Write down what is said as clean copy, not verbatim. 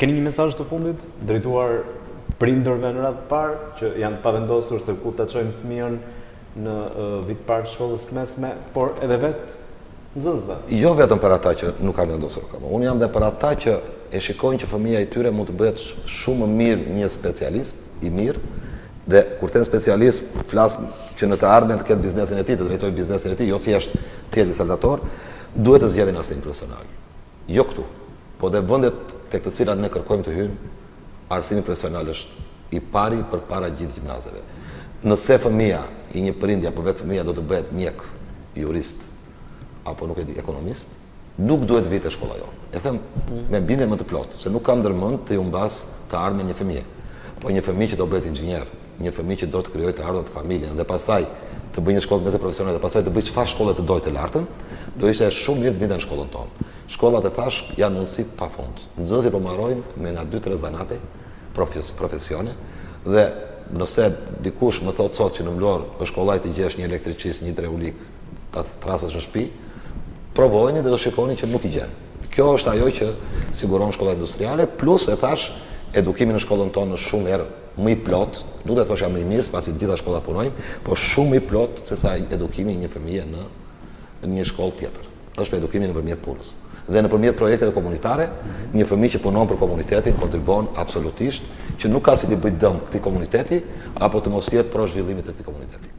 Keni një mesazh të fundit drejtuar prindërve në radhë parë që janë pavendosur se ku ta çojnë fëmijën në vit parë të shkollës mesme, por edhe vetë nxënësve? Jo vetëm për ata që nuk kanë vendosur akoma. Unë jam dhe për ata që e shikojnë që fëmia i tyre mund të bëhet shumë më mirë një specialist i mirë, dhe kur them specialist, flas që në të ardhmen të ketë biznesin e tij, të drejtojë biznesin e tij, jo thjesht të jetë salvator, duhet të zgjedhin arsim profesional. Jo këtu, po dhe vendet tek të cilat ne kërkojmë të hyjmë, arsimi profesional është i pari përpara gjithë gjimnazeve. Nëse fëmia i një prindi apo vetë fëmia do të bëhet mjek, jurist apo nuk e di, ekonomist, nuk duhet vite shkolla jonë. E them me bindje më të plotë, se nuk kam ndërmend të humbas të ardhmen një fëmijë. Po një fëmijë që do bëhet inxhinier, një fëmijë që do të krijojë të ardhmen për familjen dhe pastaj të bëjë një shkollë meze profesionale dhe pastaj të bëjë çfarë shkolle të dojë të lartën, do ishte shumë mirë të vinte në shkollën tonë. Shkollat e tash janë mundësi pafund. Nxënësit po marrojnë me nga 2-3 zanate profesione dhe nëse dikush më thot sot që në Vlorë është shkollaj të gjesh një elektricist, një hidraulik, ta trasësh në shtëpi, provojeni dhe do shikoni që nuk i gjen. Kjo është ajo që siguron shkolla industriale, plus e thash, edukimi në shkollën tonë është shumë herë më i plot, nuk do të thosh jam më i mirë, pasi të gjitha shkollat punojnë, por shumë më i plot se sa edukimi i një fëmije në një shkollë tjetër. Është edukimi nëpërmjet punës. Dhe nëpërmjet projekteve komunitare, një fëmijë që punon për komunitetin kontribon absolutisht që nuk ka si të bëjë dëm këtij komuniteti apo të mos jetë pro zhvillimit të këtij komuniteti.